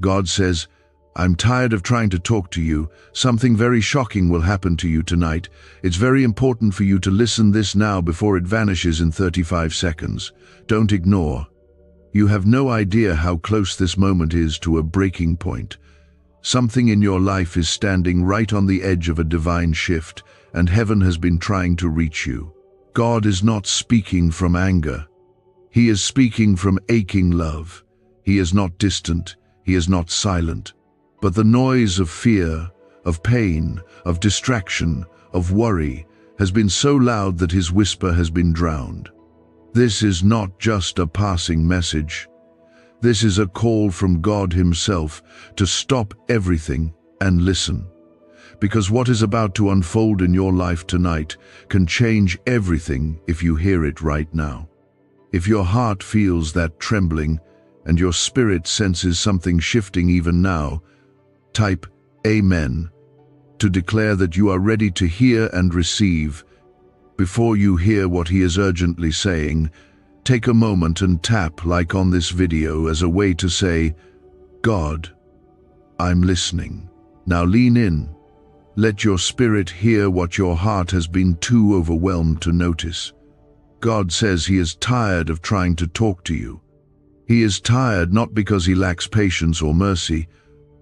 God says, I'm tired of trying to talk to you. Something very shocking will happen to you tonight. It's very important for you to listen this now before it vanishes in 35 seconds. Don't ignore. You have no idea how close this moment is to a breaking point. Something in your life is standing right on the edge of a divine shift, and heaven has been trying to reach you. God is not speaking from anger. He is speaking from aching love. He is not distant. He is not silent. But the noise of fear, of pain, of distraction, of worry has been so loud that his whisper has been drowned. This is not just a passing message. This is a call from God himself to stop everything and listen. Because what is about to unfold in your life tonight can change everything if you hear it right now. If your heart feels that trembling and your spirit senses something shifting even now, type Amen to declare that you are ready to hear and receive. Before you hear what he is urgently saying, take a moment and tap like on this video as a way to say, God, I'm listening. Now lean in. Let your spirit hear what your heart has been too overwhelmed to notice. God says he is tired of trying to talk to you. He is tired not because he lacks patience or mercy,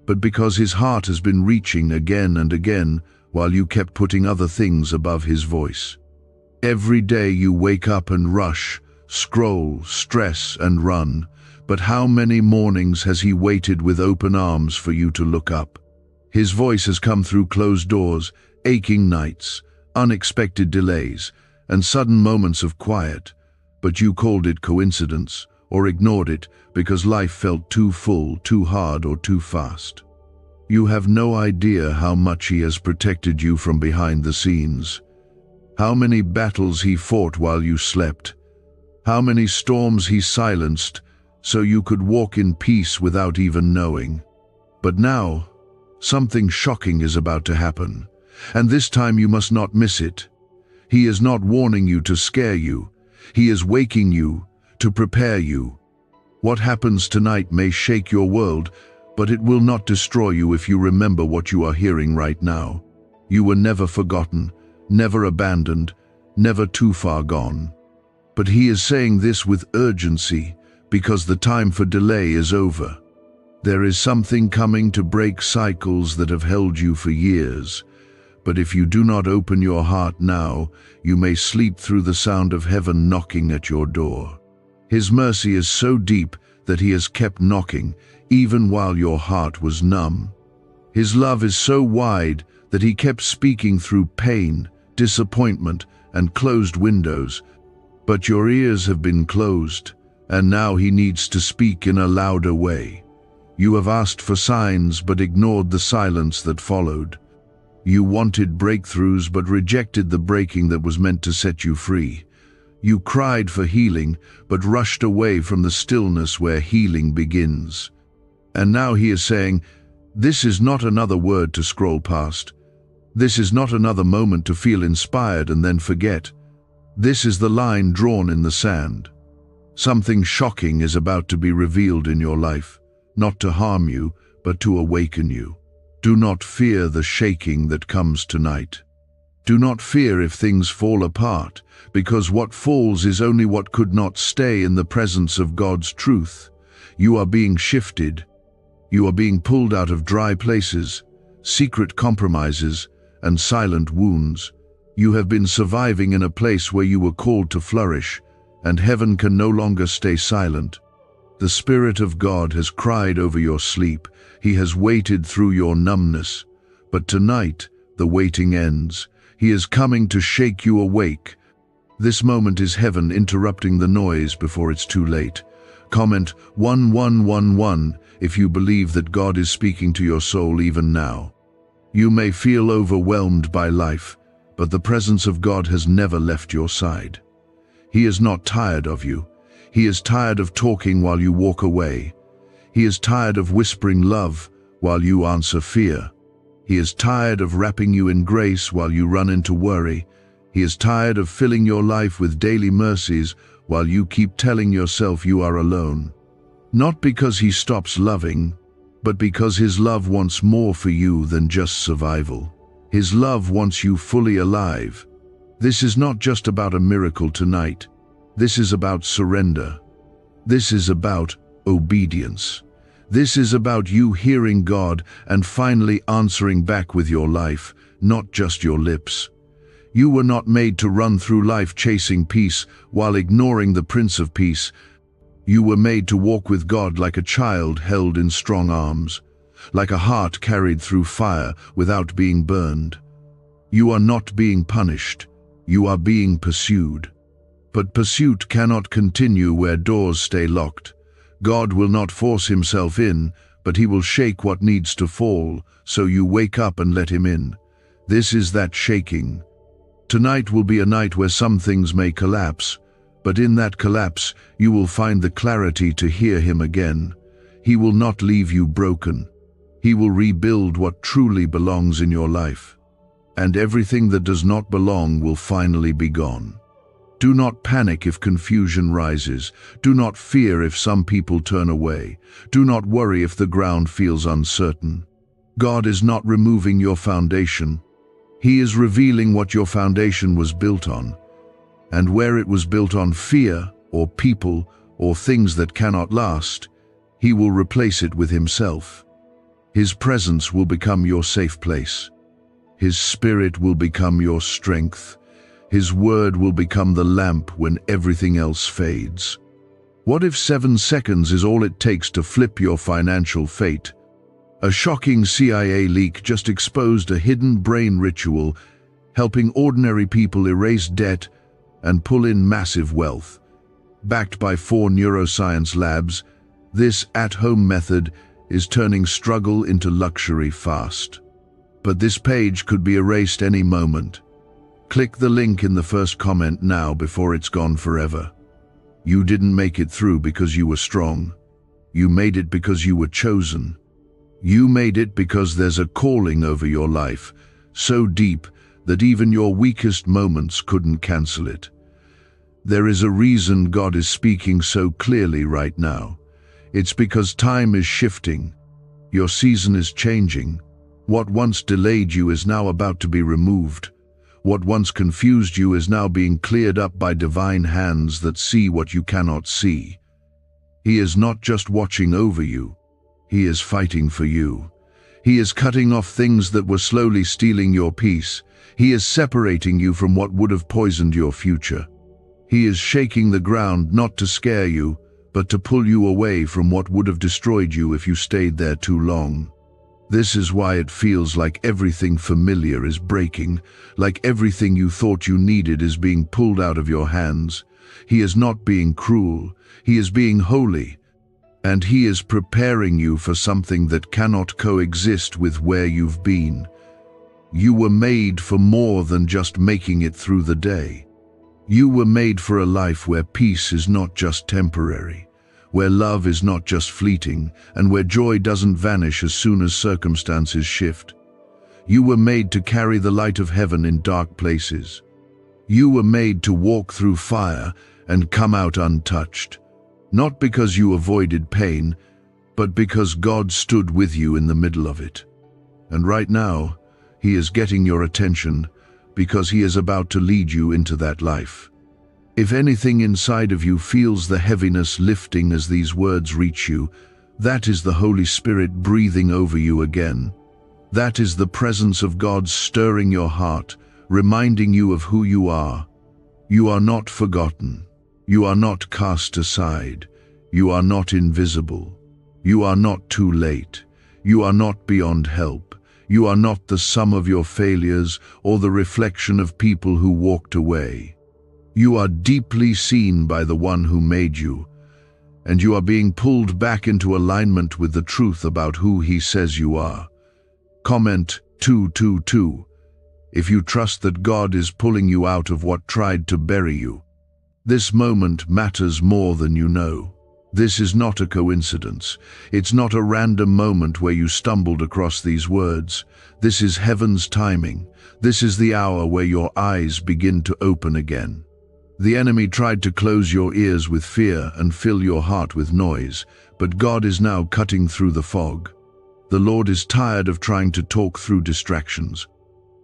but because his heart has been reaching again and again while you kept putting other things above his voice. Every day you wake up and rush, scroll, stress, and run, but how many mornings has he waited with open arms for you to look up? His voice has come through closed doors, aching nights, unexpected delays, and sudden moments of quiet, but you called it coincidence or ignored it because life felt too full, too hard, or too fast. You have no idea how much he has protected you from behind the scenes. How many battles he fought while you slept. How many storms he silenced so you could walk in peace without even knowing. But now, something shocking is about to happen, and this time you must not miss it. He is not warning you to scare you. He is waking you to prepare you. What happens tonight may shake your world, but it will not destroy you if you remember what you are hearing right now. You were never forgotten, never abandoned, never too far gone. But he is saying this with urgency because the time for delay is over. There is something coming to break cycles that have held you for years. But if you do not open your heart now, you may sleep through the sound of heaven knocking at your door. His mercy is so deep that he has kept knocking, even while your heart was numb. His love is so wide that he kept speaking through pain, disappointment, and closed windows. But your ears have been closed, and now he needs to speak in a louder way. You have asked for signs but ignored the silence that followed. You wanted breakthroughs but rejected the breaking that was meant to set you free. You cried for healing but rushed away from the stillness where healing begins. And now he is saying, this is not another word to scroll past. This is not another moment to feel inspired and then forget. This is the line drawn in the sand. Something shocking is about to be revealed in your life, not to harm you, but to awaken you. Do not fear the shaking that comes tonight. Do not fear if things fall apart, because what falls is only what could not stay in the presence of God's truth. You are being shifted. You are being pulled out of dry places, secret compromises, and silent wounds. You have been surviving in a place where you were called to flourish, and heaven can no longer stay silent. The Spirit of God has cried over your sleep. He has waited through your numbness. But tonight, the waiting ends. He is coming to shake you awake. This moment is heaven interrupting the noise before it's too late. Comment 1111 if you believe that God is speaking to your soul even now. You may feel overwhelmed by life, but the presence of God has never left your side. He is not tired of you. He is tired of talking while you walk away. He is tired of whispering love while you answer fear. He is tired of wrapping you in grace while you run into worry. He is tired of filling your life with daily mercies while you keep telling yourself you are alone. Not because he stops loving, but because His love wants more for you than just survival. His love wants you fully alive. This is not just about a miracle tonight. This is about surrender. This is about obedience. This is about you hearing God and finally answering back with your life, not just your lips. You were not made to run through life chasing peace while ignoring the Prince of Peace. You were made to walk with God like a child held in strong arms, like a heart carried through fire without being burned. You are not being punished. You are being pursued. But pursuit cannot continue where doors stay locked. God will not force Himself in, but He will shake what needs to fall, so you wake up and let Him in. This is that shaking. Tonight will be a night where some things may collapse, but in that collapse you will find the clarity to hear Him again. He will not leave you broken. He will rebuild what truly belongs in your life. And everything that does not belong will finally be gone. Do not panic if confusion rises. Do not fear if some people turn away. Do not worry if the ground feels uncertain. God is not removing your foundation. He is revealing what your foundation was built on. And where it was built on fear, or people, or things that cannot last, He will replace it with Himself. His presence will become your safe place. His Spirit will become your strength. His word will become the lamp when everything else fades. What if 7 seconds is all it takes to flip your financial fate? A shocking CIA leak just exposed a hidden brain ritual, helping ordinary people erase debt and pull in massive wealth. Backed by 4 neuroscience labs, this at-home method is turning struggle into luxury fast. But this page could be erased any moment. Click the link in the first comment now before it's gone forever. You didn't make it through because you were strong. You made it because you were chosen. You made it because there's a calling over your life, so deep that even your weakest moments couldn't cancel it. There is a reason God is speaking so clearly right now. It's because time is shifting. Your season is changing. What once delayed you is now about to be removed. What once confused you is now being cleared up by divine hands that see what you cannot see. He is not just watching over you. He is fighting for you. He is cutting off things that were slowly stealing your peace. He is separating you from what would have poisoned your future. He is shaking the ground not to scare you, but to pull you away from what would have destroyed you if you stayed there too long. This is why it feels like everything familiar is breaking, like everything you thought you needed is being pulled out of your hands. He is not being cruel. He is being holy. And He is preparing you for something that cannot coexist with where you've been. You were made for more than just making it through the day. You were made for a life where peace is not just temporary, where love is not just fleeting, and where joy doesn't vanish as soon as circumstances shift. You were made to carry the light of heaven in dark places. You were made to walk through fire and come out untouched, not because you avoided pain, but because God stood with you in the middle of it. And right now, He is getting your attention because He is about to lead you into that life. If anything inside of you feels the heaviness lifting as these words reach you, that is the Holy Spirit breathing over you again. That is the presence of God stirring your heart, reminding you of who you are. You are not forgotten. You are not cast aside. You are not invisible. You are not too late. You are not beyond help. You are not the sum of your failures or the reflection of people who walked away. You are deeply seen by the one who made you, and you are being pulled back into alignment with the truth about who He says you are. Comment 222 if you trust that God is pulling you out of what tried to bury you. This moment matters more than you know. This is not a coincidence. It's not a random moment where you stumbled across these words. This is heaven's timing. This is the hour where your eyes begin to open again. The enemy tried to close your ears with fear and fill your heart with noise, but God is now cutting through the fog. The Lord is tired of trying to talk through distractions.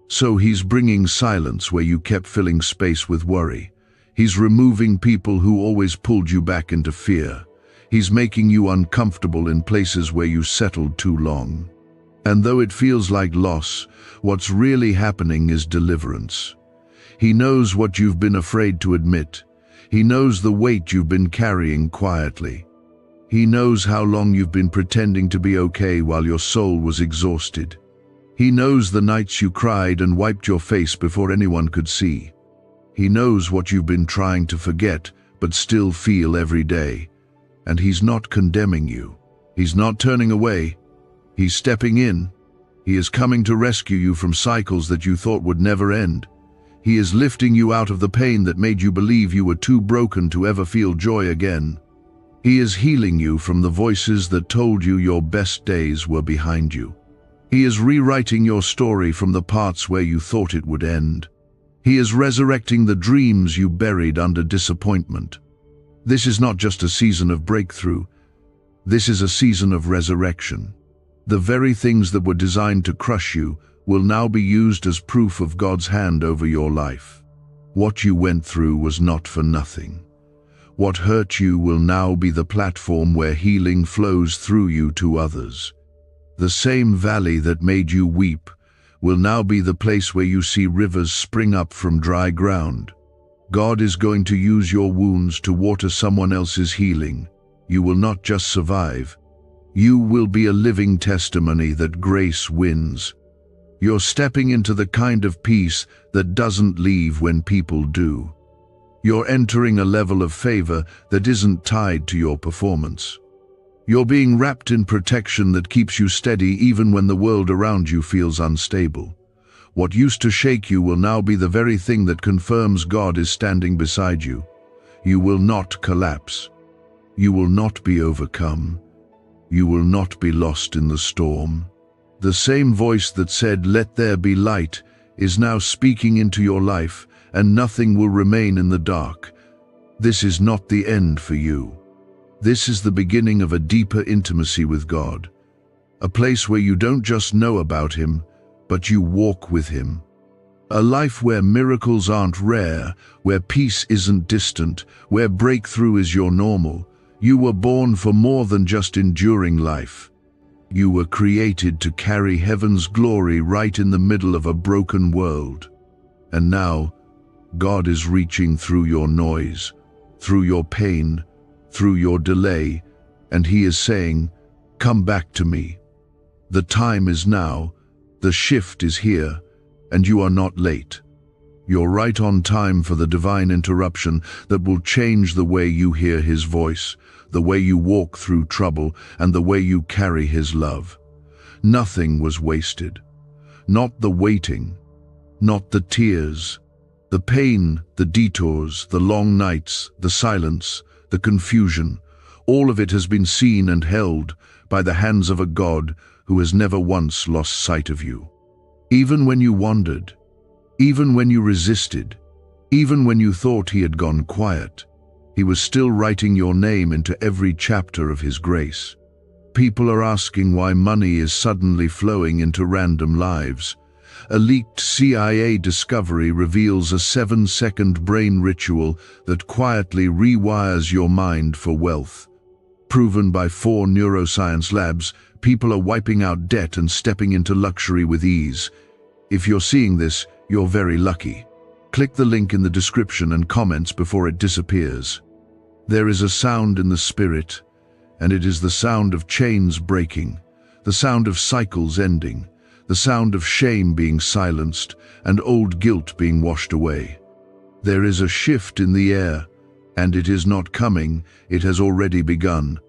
So He's bringing silence where you kept filling space with worry. He's removing people who always pulled you back into fear. He's making you uncomfortable in places where you settled too long. And though it feels like loss, what's really happening is deliverance. He knows what you've been afraid to admit. He knows the weight you've been carrying quietly. He knows how long you've been pretending to be okay while your soul was exhausted. He knows the nights you cried and wiped your face before anyone could see. He knows what you've been trying to forget but still feel every day. And He's not condemning you. He's not turning away. He's stepping in. He is coming to rescue you from cycles that you thought would never end. He is lifting you out of the pain that made you believe you were too broken to ever feel joy again. He is healing you from the voices that told you your best days were behind you. He is rewriting your story from the parts where you thought it would end. He is resurrecting the dreams you buried under disappointment. This is not just a season of breakthrough. This is a season of resurrection. The very things that were designed to crush you will now be used as proof of God's hand over your life. What you went through was not for nothing. What hurt you will now be the platform where healing flows through you to others. The same valley that made you weep will now be the place where you see rivers spring up from dry ground. God is going to use your wounds to water someone else's healing. You will not just survive. You will be a living testimony that grace wins. You're stepping into the kind of peace that doesn't leave when people do. You're entering a level of favor that isn't tied to your performance. You're being wrapped in protection that keeps you steady even when the world around you feels unstable. What used to shake you will now be the very thing that confirms God is standing beside you. You will not collapse. You will not be overcome. You will not be lost in the storm. The same voice that said, "Let there be light," is now speaking into your life, and nothing will remain in the dark. This is not the end for you. This is the beginning of a deeper intimacy with God, a place where you don't just know about Him, but you walk with Him. A life where miracles aren't rare, where peace isn't distant, where breakthrough is your normal. You were born for more than just enduring life. You were created to carry heaven's glory right in the middle of a broken world. And now, God is reaching through your noise, through your pain, through your delay, and He is saying, "Come back to me." The time is now, the shift is here, and you are not late. You're right on time for the divine interruption that will change the way you hear His voice, the way you walk through trouble, and the way you carry His love. Nothing was wasted. Not the waiting, not the tears, the pain, the detours, the long nights, the silence, the confusion. All of it has been seen and held by the hands of a God who has never once lost sight of you. Even when you wandered, even when you resisted, even when you thought He had gone quiet, He was still writing your name into every chapter of His grace. People are asking why money is suddenly flowing into random lives. A leaked CIA discovery reveals a 7-second brain ritual that quietly rewires your mind for wealth. Proven by 4 neuroscience labs, people are wiping out debt and stepping into luxury with ease. If you're seeing this, you're very lucky. Click the link in the description and comments before it disappears. There is a sound in the spirit, and it is the sound of chains breaking, the sound of cycles ending, the sound of shame being silenced and old guilt being washed away. There is a shift in the air, and it is not coming, it has already begun.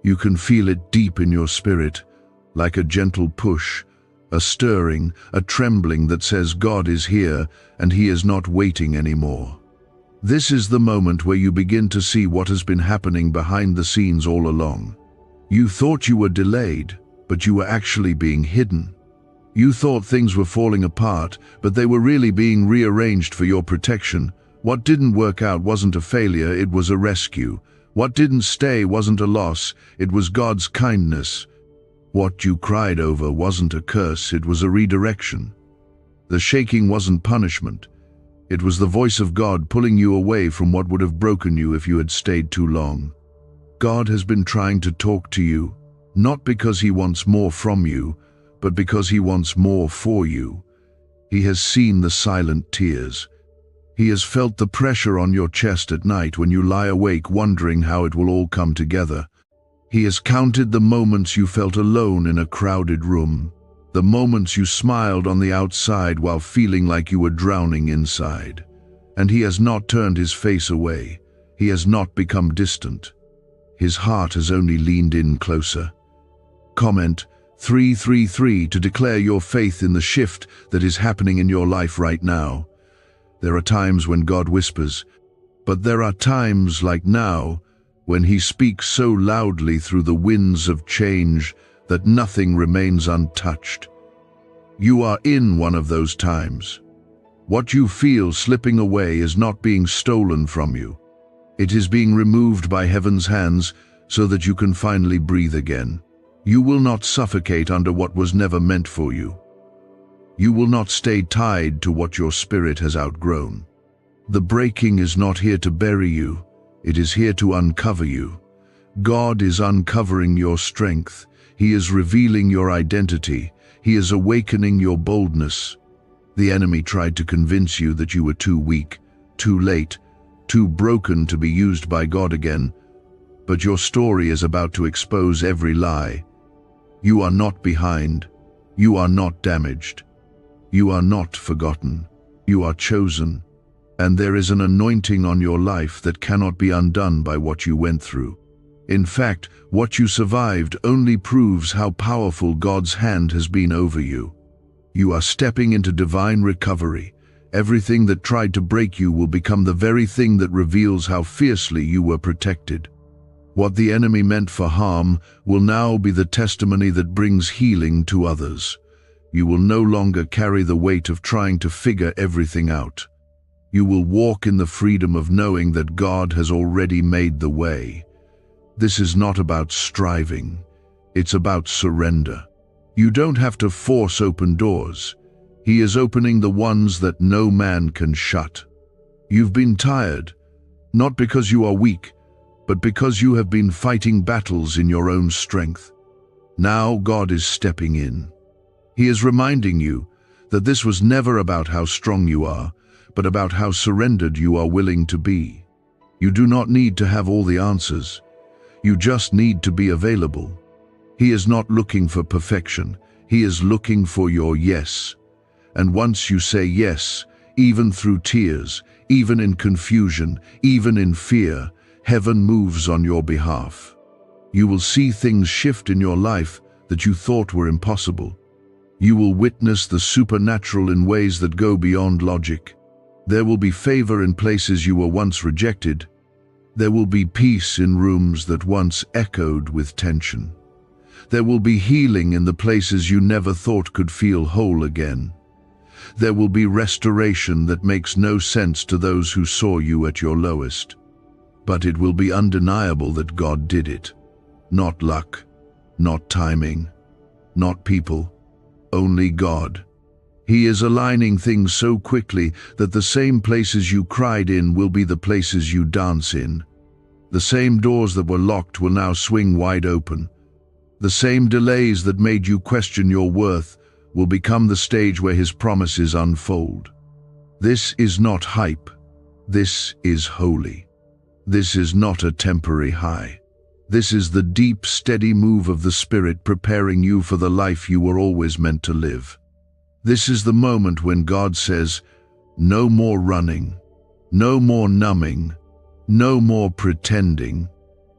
You can feel it deep in your spirit, like a gentle push, a stirring, a trembling that says God is here and He is not waiting anymore. This is the moment where you begin to see what has been happening behind the scenes all along. You thought you were delayed, but you were actually being hidden. You thought things were falling apart, but they were really being rearranged for your protection. What didn't work out wasn't a failure, it was a rescue. What didn't stay wasn't a loss, it was God's kindness. What you cried over wasn't a curse, it was a redirection. The shaking wasn't punishment. It was the voice of God pulling you away from what would have broken you if you had stayed too long. God has been trying to talk to you, not because He wants more from you, but because He wants more for you. He has seen the silent tears. He has felt the pressure on your chest at night when you lie awake wondering how it will all come together. He has counted the moments you felt alone in a crowded room, the moments you smiled on the outside while feeling like you were drowning inside. And He has not turned His face away. He has not become distant. His heart has only leaned in closer. Comment 333 to declare your faith in the shift that is happening in your life right now. There are times when God whispers, but there are times like now when He speaks so loudly through the winds of change that nothing remains untouched. You are in one of those times. What you feel slipping away is not being stolen from you. It is being removed by heaven's hands so that you can finally breathe again. You will not suffocate under what was never meant for you. You will not stay tied to what your spirit has outgrown. The breaking is not here to bury you. It is here to uncover you. God is uncovering your strength. He is revealing your identity. He is awakening your boldness. The enemy tried to convince you that you were too weak, too late, too broken to be used by God again. But your story is about to expose every lie. You are not behind. You are not damaged. You are not forgotten. You are chosen. And there is an anointing on your life that cannot be undone by what you went through. In fact, what you survived only proves how powerful God's hand has been over you. You are stepping into divine recovery. Everything that tried to break you will become the very thing that reveals how fiercely you were protected. What the enemy meant for harm will now be the testimony that brings healing to others. You will no longer carry the weight of trying to figure everything out. You will walk in the freedom of knowing that God has already made the way. This is not about striving. It's about surrender. You don't have to force open doors. He is opening the ones that no man can shut. You've been tired, not because you are weak, but because you have been fighting battles in your own strength. Now God is stepping in. He is reminding you that this was never about how strong you are, but about how surrendered you are willing to be. You do not need to have all the answers. You just need to be available. He is not looking for perfection. He is looking for your yes. And once you say yes, even through tears, even in confusion, even in fear, heaven moves on your behalf. You will see things shift in your life that you thought were impossible. You will witness the supernatural in ways that go beyond logic. There will be favor in places you were once rejected. There will be peace in rooms that once echoed with tension. There will be healing in the places you never thought could feel whole again. There will be restoration that makes no sense to those who saw you at your lowest. But it will be undeniable that God did it. Not luck, not timing, not people, only God. He is aligning things so quickly that the same places you cried in will be the places you dance in. The same doors that were locked will now swing wide open. The same delays that made you question your worth will become the stage where His promises unfold. This is not hype. This is holy. This is not a temporary high. This is the deep, steady move of the Spirit preparing you for the life you were always meant to live. This is the moment when God says, no more running, no more numbing, no more pretending.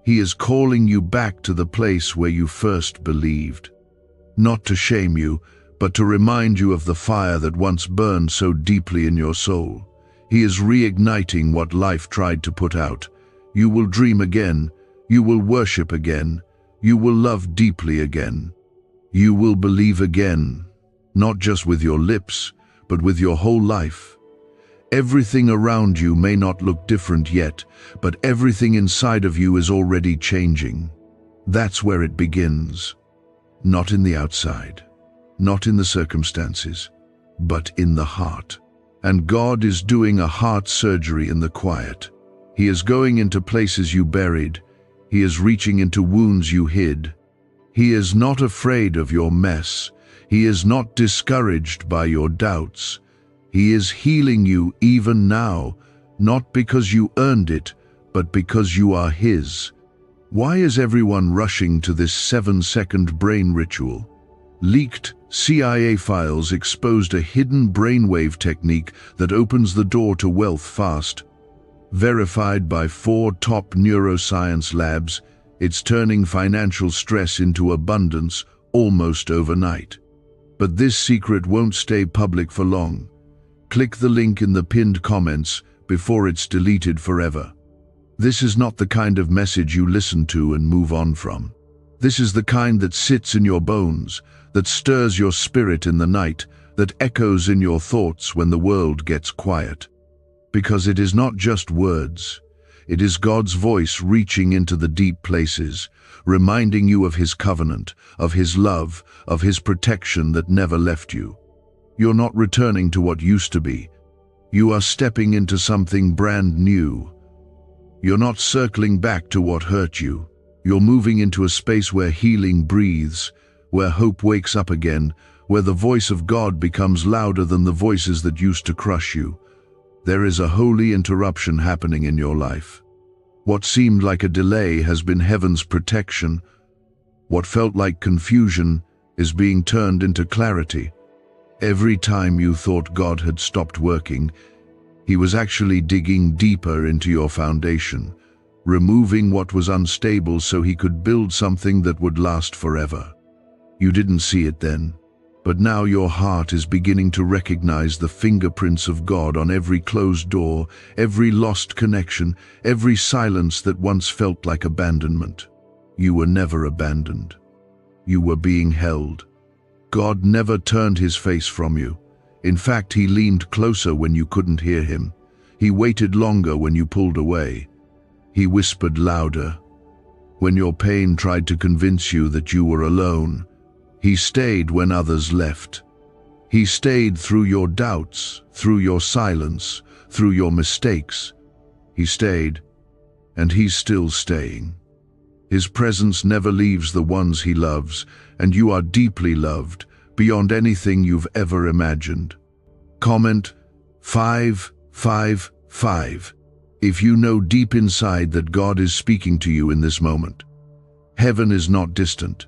He is calling you back to the place where you first believed. Not to shame you, but to remind you of the fire that once burned so deeply in your soul. He is reigniting what life tried to put out. You will dream again. You will worship again. You will love deeply again. You will believe again, not just with your lips, but with your whole life. Everything around you may not look different yet, but everything inside of you is already changing. That's where it begins. not in the outside, not in the circumstances, but in the heart. And God is doing a heart surgery in the quiet. He is going into places you buried. He is reaching into wounds you hid. He is not afraid of your mess. He is not discouraged by your doubts. He is healing you even now, not because you earned it, but because you are His. Why is everyone rushing to this 7-second brain ritual? Leaked CIA files exposed a hidden brainwave technique that opens the door to wealth fast. Verified by 4 top neuroscience labs, it's turning financial stress into abundance almost overnight. But this secret won't stay public for long. Click the link in the pinned comments before it's deleted forever. This is not the kind of message you listen to and move on from. This is the kind that sits in your bones, that stirs your spirit in the night, that echoes in your thoughts when the world gets quiet. Because it is not just words. It is God's voice reaching into the deep places, reminding you of His covenant, of His love, of His protection that never left you. You're not returning to what used to be. You are stepping into something brand new. You're not circling back to what hurt you. You're moving into a space where healing breathes, where hope wakes up again, where the voice of God becomes louder than the voices that used to crush you. There is a holy interruption happening in your life. What seemed like a delay has been heaven's protection. What felt like confusion is being turned into clarity. Every time you thought God had stopped working, He was actually digging deeper into your foundation, removing what was unstable so He could build something that would last forever. You didn't see it then, but now your heart is beginning to recognize the fingerprints of God on every closed door, every lost connection, every silence that once felt like abandonment. You were never abandoned. You were being held. God never turned His face from you. In fact, He leaned closer when you couldn't hear Him. He waited longer when you pulled away. He whispered louder. When your pain tried to convince you that you were alone, He stayed when others left. He stayed through your doubts, through your silence, through your mistakes. He stayed, and He's still staying. His presence never leaves the ones He loves, and you are deeply loved, beyond anything you've ever imagined. Comment 555 if you know deep inside that God is speaking to you in this moment. Heaven is not distant.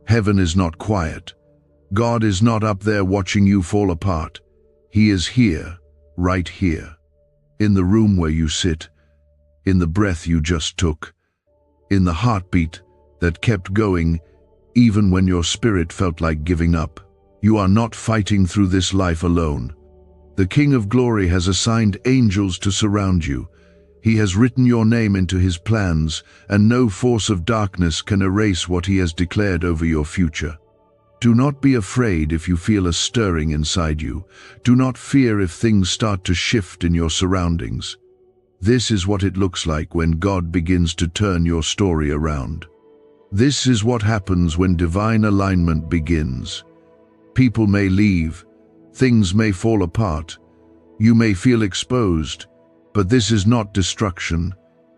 Heaven is not quiet. God is not up there watching you fall apart. He is here, right here, in the room where you sit, in the breath you just took, in the heartbeat that kept going even when your spirit felt like giving up. You are not fighting through this life alone. The King of Glory has assigned angels to surround you. He has written your name into His plans, and no force of darkness can erase what He has declared over your future. Do not be afraid if you feel a stirring inside you. Do not fear if things start to shift in your surroundings. This is what it looks like when God begins to turn your story around. This is what happens when divine alignment begins. People may leave, things may fall apart, you may feel exposed, but this is not destruction,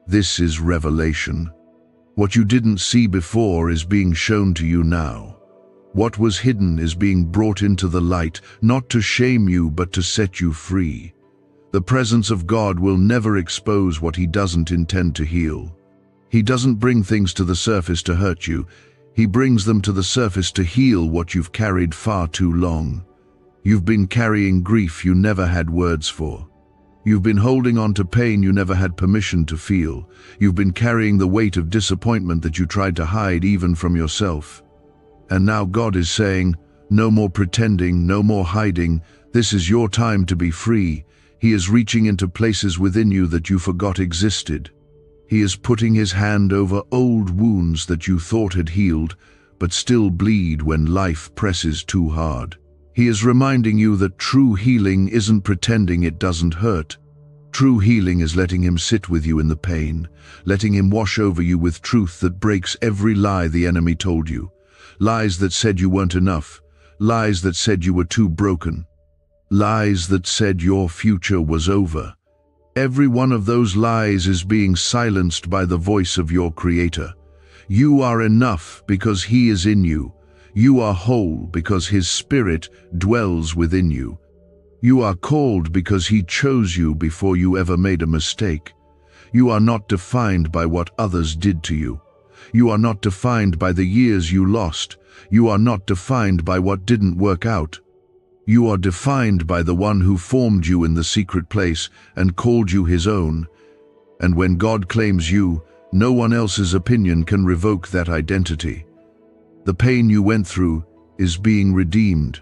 this is revelation. What you didn't see before is being shown to you now. What was hidden is being brought into the light, not to shame you but to set you free. The presence of God will never expose what He doesn't intend to heal. He doesn't bring things to the surface to hurt you. He brings them to the surface to heal what you've carried far too long. You've been carrying grief you never had words for. You've been holding on to pain you never had permission to feel. You've been carrying the weight of disappointment that you tried to hide even from yourself. And now God is saying, no more pretending, no more hiding. This is your time to be free. He is reaching into places within you that you forgot existed. He is putting His hand over old wounds that you thought had healed, but still bleed when life presses too hard. He is reminding you that true healing isn't pretending it doesn't hurt. True healing is letting Him sit with you in the pain, letting Him wash over you with truth that breaks every lie the enemy told you, lies that said you weren't enough, lies that said you were too broken, lies that said your future was over. Every one of those lies is being silenced by the voice of your Creator. You are enough because He is in you. You are whole because His Spirit dwells within you. You are called because He chose you before you ever made a mistake. You are not defined by what others did to you. You are not defined by the years you lost. You are not defined by what didn't work out. You are defined by the one who formed you in the secret place and called you His own. And when God claims you, no one else's opinion can revoke that identity. The pain you went through is being redeemed.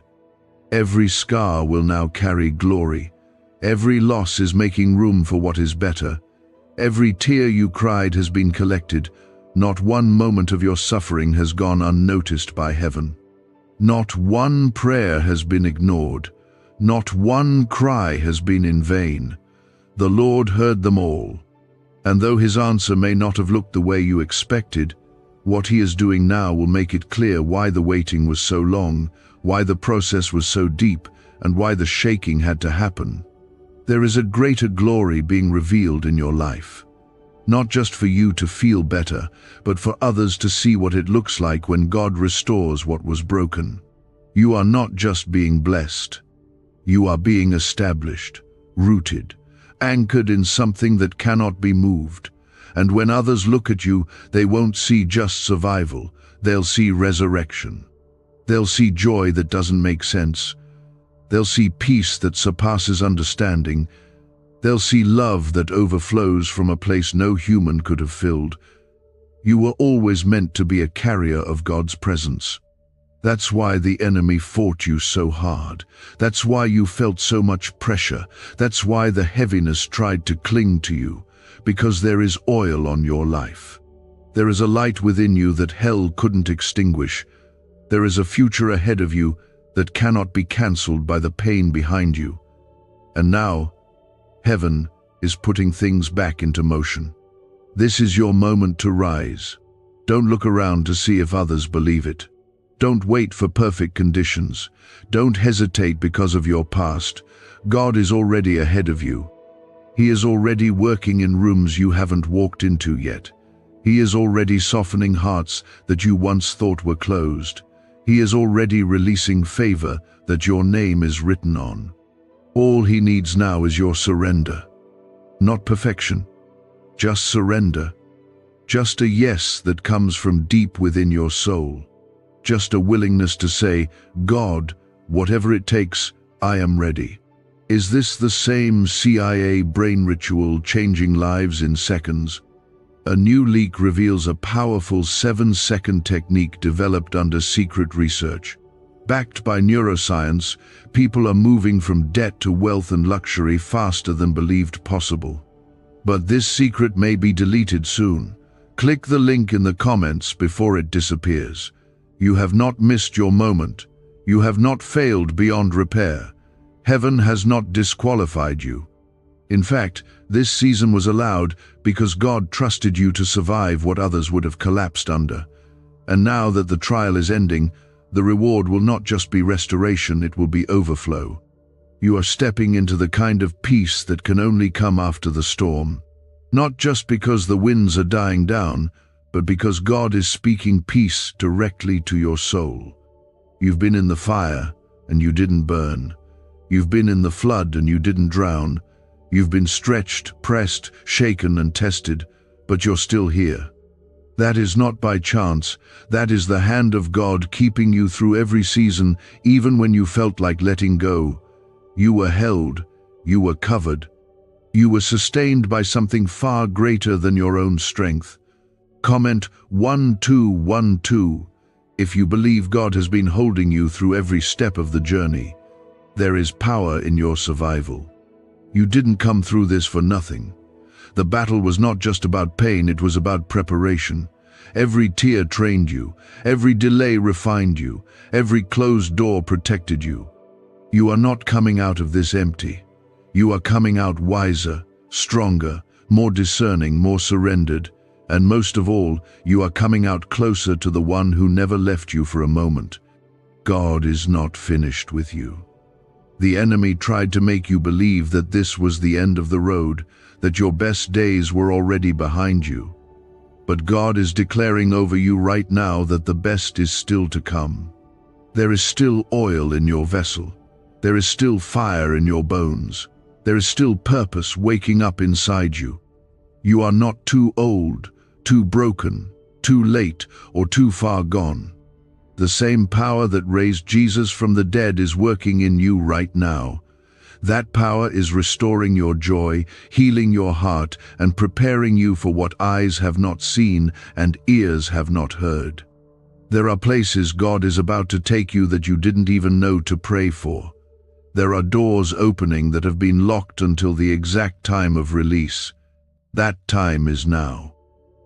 Every scar will now carry glory. Every loss is making room for what is better. Every tear you cried has been collected. Not one moment of your suffering has gone unnoticed by heaven. Not one prayer has been ignored. Not one cry has been in vain. The Lord heard them all. And though His answer may not have looked the way you expected, what He is doing now will make it clear why the waiting was so long, why the process was so deep, and why the shaking had to happen. There is a greater glory being revealed in your life. Not just for you to feel better, but for others to see what it looks like when God restores what was broken. You are not just being blessed. You are being established, rooted, anchored in something that cannot be moved. And when others look at you, they won't see just survival. They'll see resurrection. They'll see joy that doesn't make sense. They'll see peace that surpasses understanding. They'll see love that overflows from a place no human could have filled. You were always meant to be a carrier of God's presence. That's why the enemy fought you so hard. That's why you felt so much pressure. That's why the heaviness tried to cling to you. Because there is oil on your life. There is a light within you that hell couldn't extinguish. There is a future ahead of you that cannot be cancelled by the pain behind you. And now, Heaven is putting things back into motion. This is your moment to rise. Don't look around to see if others believe it. Don't wait for perfect conditions. Don't hesitate because of your past. God is already ahead of you. He is already working in rooms you haven't walked into yet. He is already softening hearts that you once thought were closed. He is already releasing favor that your name is written on. All He needs now is your surrender. Not perfection, just surrender. Just a yes that comes from deep within your soul. Just a willingness to say, God, whatever it takes, I am ready. Is this the same CIA brain ritual changing lives in seconds? A new leak reveals a powerful 7-second technique developed under secret research. Backed by neuroscience, people are moving from debt to wealth and luxury faster than believed possible. But this secret may be deleted soon. Click the link in the comments before it disappears. You have not missed your moment. You have not failed beyond repair. Heaven has not disqualified you. In fact, this season was allowed because God trusted you to survive what others would have collapsed under. And now that the trial is ending, the reward will not just be restoration, it will be overflow. You are stepping into the kind of peace that can only come after the storm. Not just because the winds are dying down, but because God is speaking peace directly to your soul. You've been in the fire, and you didn't burn. You've been in the flood, and you didn't drown. You've been stretched, pressed, shaken, and tested, but you're still here. That is not by chance. That is the hand of God keeping you through every season, even when you felt like letting go. You were held. You were covered. You were sustained by something far greater than your own strength. Comment 1212 if you believe God has been holding you through every step of the journey. There is power in your survival. You didn't come through this for nothing. The battle was not just about pain, it was about preparation. Every tear trained you, every delay refined you, every closed door protected you. You are not coming out of this empty. You are coming out wiser, stronger, more discerning, more surrendered. And most of all, you are coming out closer to the one who never left you for a moment. God is not finished with you. The enemy tried to make you believe that this was the end of the road, that your best days were already behind you. But God is declaring over you right now that the best is still to come. There is still oil in your vessel. There is still fire in your bones. There is still purpose waking up inside you. You are not too old, too broken, too late, or too far gone. The same power that raised Jesus from the dead is working in you right now. That power is restoring your joy, healing your heart, and preparing you for what eyes have not seen and ears have not heard. There are places God is about to take you that you didn't even know to pray for. There are doors opening that have been locked until the exact time of release. That time is now.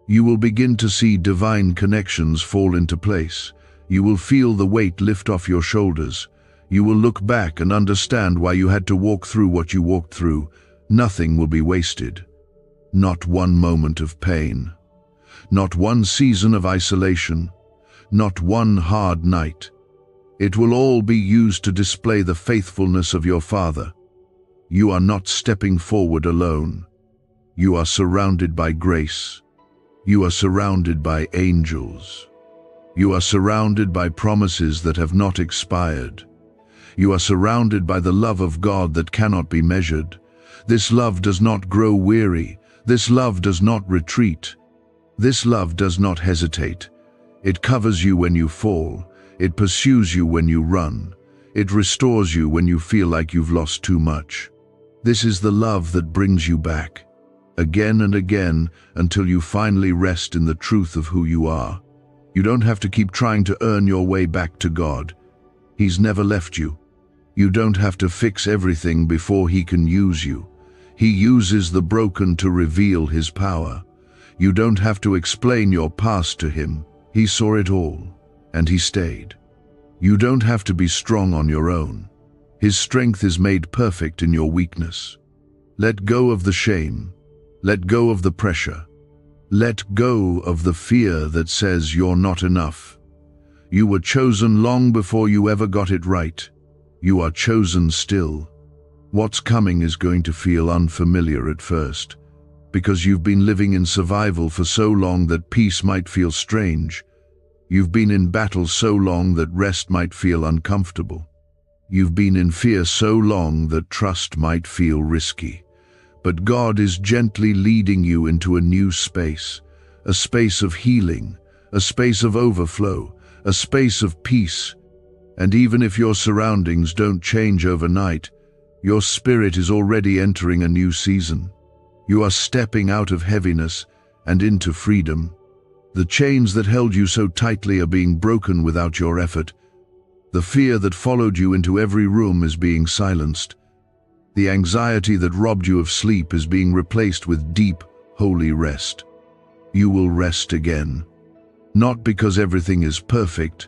You will begin to see divine connections fall into place. You will feel the weight lift off your shoulders. You will look back and understand why you had to walk through what you walked through. Nothing will be wasted. Not one moment of pain. Not one season of isolation. Not one hard night. It will all be used to display the faithfulness of your Father. You are not stepping forward alone. You are surrounded by grace. You are surrounded by angels. You are surrounded by promises that have not expired. You are surrounded by the love of God that cannot be measured. This love does not grow weary. This love does not retreat. This love does not hesitate. It covers you when you fall. It pursues you when you run. It restores you when you feel like you've lost too much. This is the love that brings you back, again and again, until you finally rest in the truth of who you are. You don't have to keep trying to earn your way back to God. He's never left you. You don't have to fix everything before He can use you. He uses the broken to reveal His power. You don't have to explain your past to Him. He saw it all, and He stayed. You don't have to be strong on your own. His strength is made perfect in your weakness. Let go of the shame. Let go of the pressure. Let go of the fear that says you're not enough. You were chosen long before you ever got it right. You are chosen still. What's coming is going to feel unfamiliar at first, because you've been living in survival for so long that peace might feel strange. You've been in battle so long that rest might feel uncomfortable. You've been in fear so long that trust might feel risky. But God is gently leading you into a new space, a space of healing, a space of overflow, a space of peace. And even if your surroundings don't change overnight, your spirit is already entering a new season. You are stepping out of heaviness and into freedom. The chains that held you so tightly are being broken without your effort. The fear that followed you into every room is being silenced. The anxiety that robbed you of sleep is being replaced with deep, holy rest. You will rest again. Not because everything is perfect,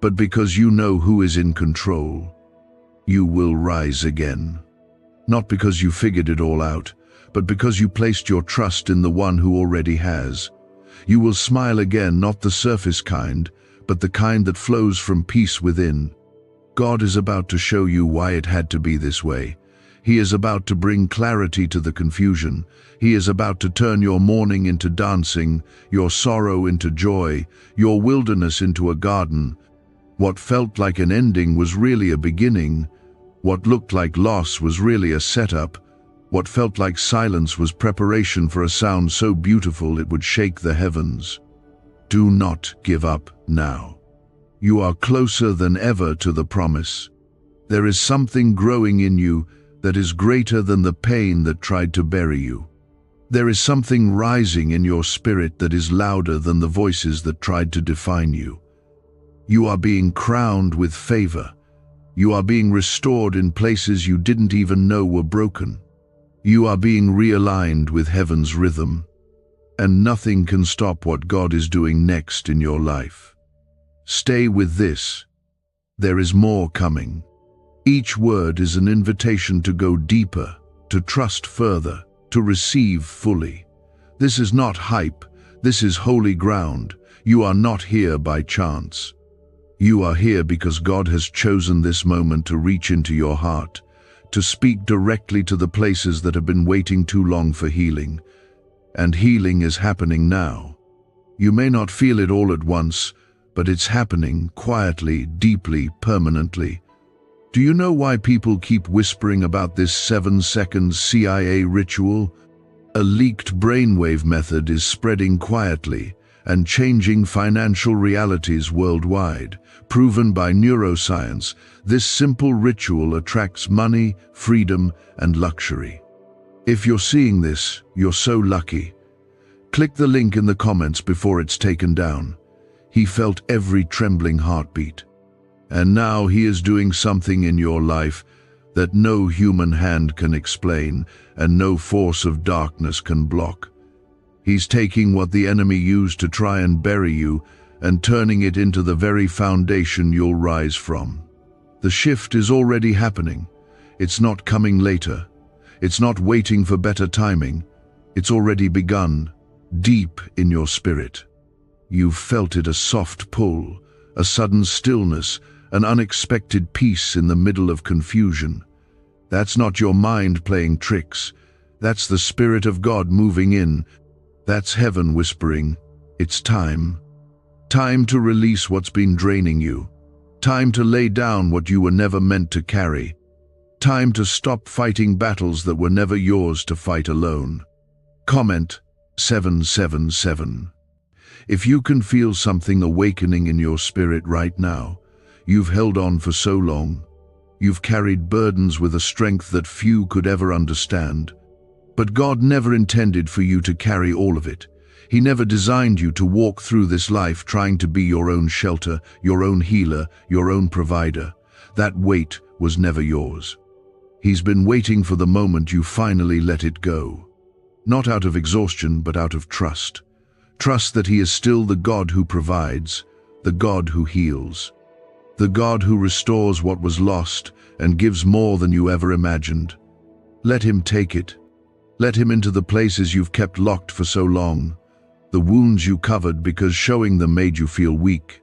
but because you know who is in control. You will rise again. Not because you figured it all out, but because you placed your trust in the one who already has. You will smile again, not the surface kind, but the kind that flows from peace within. God is about to show you why it had to be this way. He is about to bring clarity to the confusion. He is about to turn your mourning into dancing, your sorrow into joy, your wilderness into a garden. What felt like an ending was really a beginning. What looked like loss was really a setup. What felt like silence was preparation for a sound so beautiful it would shake the heavens. Do not give up now. You are closer than ever to the promise. There is something growing in you that is greater than the pain that tried to bury you. There is something rising in your spirit that is louder than the voices that tried to define you. You are being crowned with favor. You are being restored in places you didn't even know were broken. You are being realigned with heaven's rhythm, and nothing can stop what God is doing next in your life. Stay with this. There is more coming. Each word is an invitation to go deeper, to trust further, to receive fully. This is not hype. This is holy ground. You are not here by chance. You are here because God has chosen this moment to reach into your heart, to speak directly to the places that have been waiting too long for healing. And healing is happening now. You may not feel it all at once, but it's happening quietly, deeply, permanently. Do you know why people keep whispering about this 7-second CIA ritual? A leaked brainwave method is spreading quietly and changing financial realities worldwide. Proven by neuroscience, this simple ritual attracts money, freedom, and luxury. If you're seeing this, you're so lucky. Click the link in the comments before it's taken down. He felt every trembling heartbeat. And now he is doing something in your life that no human hand can explain and no force of darkness can block. He's taking what the enemy used to try and bury you and turning it into the very foundation you'll rise from. The shift is already happening. It's not coming later. It's not waiting for better timing. It's already begun, deep in your spirit. You've felt it, a soft pull, a sudden stillness, an unexpected peace in the middle of confusion. That's not your mind playing tricks. That's the Spirit of God moving in. That's heaven whispering, it's time. Time to release what's been draining you. Time to lay down what you were never meant to carry. Time to stop fighting battles that were never yours to fight alone. Comment 777. If you can feel something awakening in your spirit right now, you've held on for so long. You've carried burdens with a strength that few could ever understand. But God never intended for you to carry all of it. He never designed you to walk through this life trying to be your own shelter, your own healer, your own provider. That weight was never yours. He's been waiting for the moment you finally let it go. Not out of exhaustion, but out of trust. Trust that He is still the God who provides, the God who heals, the God who restores what was lost and gives more than you ever imagined. Let Him take it. Let Him into the places you've kept locked for so long, the wounds you covered because showing them made you feel weak,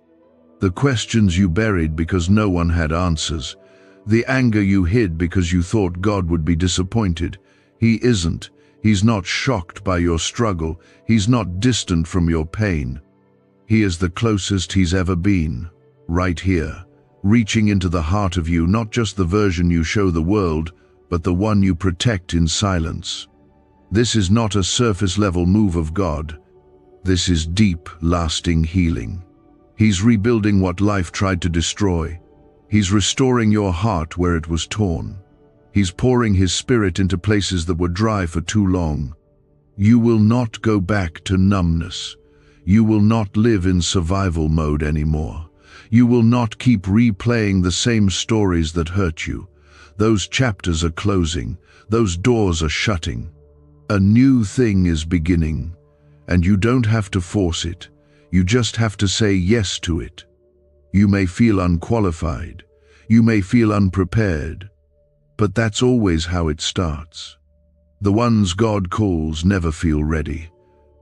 the questions you buried because no one had answers, the anger you hid because you thought God would be disappointed. He isn't. He's not shocked by your struggle. He's not distant from your pain. He is the closest He's ever been, right here, reaching into the heart of you, not just the version you show the world, but the one you protect in silence. This is not a surface-level move of God. This is deep, lasting healing. He's rebuilding what life tried to destroy. He's restoring your heart where it was torn. He's pouring His Spirit into places that were dry for too long. You will not go back to numbness. You will not live in survival mode anymore. You will not keep replaying the same stories that hurt you. Those chapters are closing. Those doors are shutting. A new thing is beginning, and you don't have to force it. You just have to say yes to it. You may feel unqualified. You may feel unprepared. But that's always how it starts. The ones God calls never feel ready,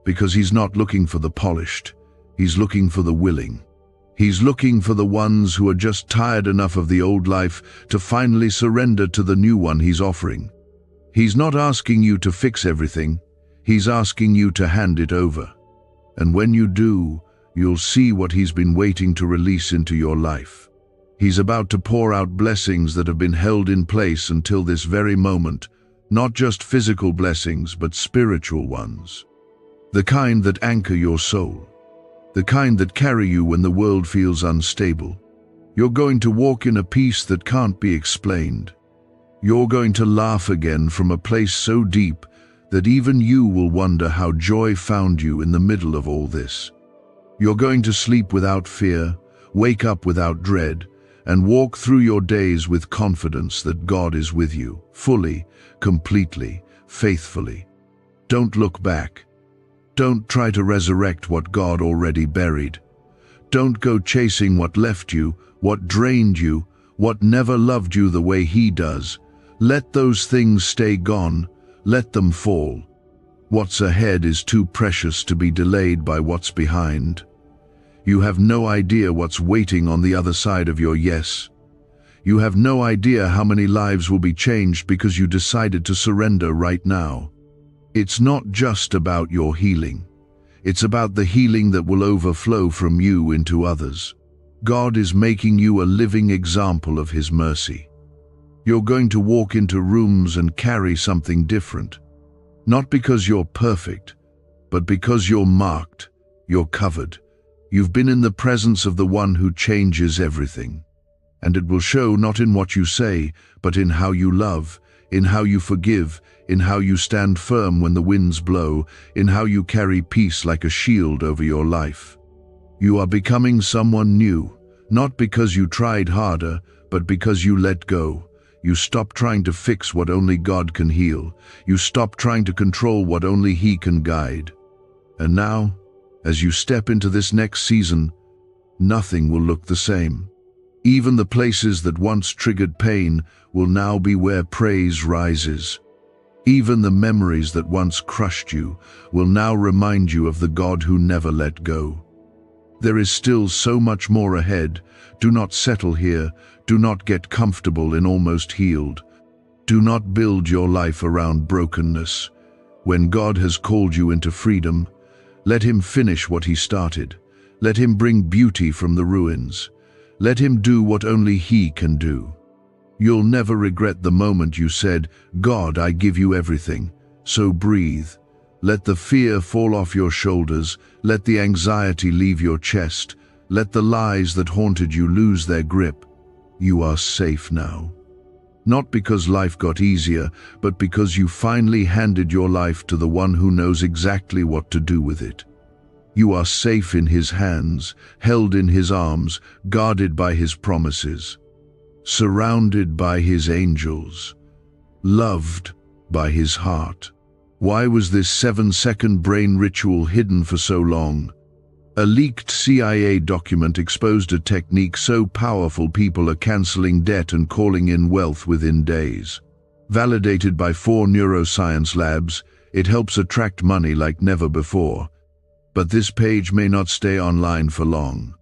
because He's not looking for the polished. He's looking for the willing. He's looking for the ones who are just tired enough of the old life to finally surrender to the new one He's offering. He's not asking you to fix everything. He's asking you to hand it over. And when you do, you'll see what He's been waiting to release into your life. He's about to pour out blessings that have been held in place until this very moment, not just physical blessings, but spiritual ones. The kind that anchor your soul. The kind that carry you when the world feels unstable. You're going to walk in a peace that can't be explained. You're going to laugh again from a place so deep that even you will wonder how joy found you in the middle of all this. You're going to sleep without fear, wake up without dread, and walk through your days with confidence that God is with you, fully, completely, faithfully. Don't look back. Don't try to resurrect what God already buried. Don't go chasing what left you, what drained you, what never loved you the way He does. Let those things stay gone. Let them fall. What's ahead is too precious to be delayed by what's behind. You have no idea what's waiting on the other side of your yes. You have no idea how many lives will be changed because you decided to surrender right now. It's not just about your healing. It's about the healing that will overflow from you into others. God is making you a living example of His mercy. You're going to walk into rooms and carry something different. Not because you're perfect, but because you're marked, you're covered. You've been in the presence of the one who changes everything. And it will show not in what you say, but in how you love, in how you forgive, in how you stand firm when the winds blow, in how you carry peace like a shield over your life. You are becoming someone new, not because you tried harder, but because you let go. You stop trying to fix what only God can heal. You stop trying to control what only He can guide. And now, as you step into this next season, nothing will look the same. Even the places that once triggered pain will now be where praise rises. Even the memories that once crushed you will now remind you of the God who never let go. There is still so much more ahead. Do not settle here. Do not get comfortable in almost healed. Do not build your life around brokenness. When God has called you into freedom, let Him finish what He started. Let Him bring beauty from the ruins. Let Him do what only He can do. You'll never regret the moment you said, "God, I give you everything." So breathe. Let the fear fall off your shoulders. Let the anxiety leave your chest. Let the lies that haunted you lose their grip. You are safe now. Not because life got easier, but because you finally handed your life to the one who knows exactly what to do with it. You are safe in His hands, held in His arms, guarded by His promises, surrounded by His angels, loved by His heart. Why was this 7-second brain ritual hidden for so long? A leaked CIA document exposed a technique so powerful people are canceling debt and calling in wealth within days. Validated by 4 neuroscience labs, it helps attract money like never before. But this page may not stay online for long.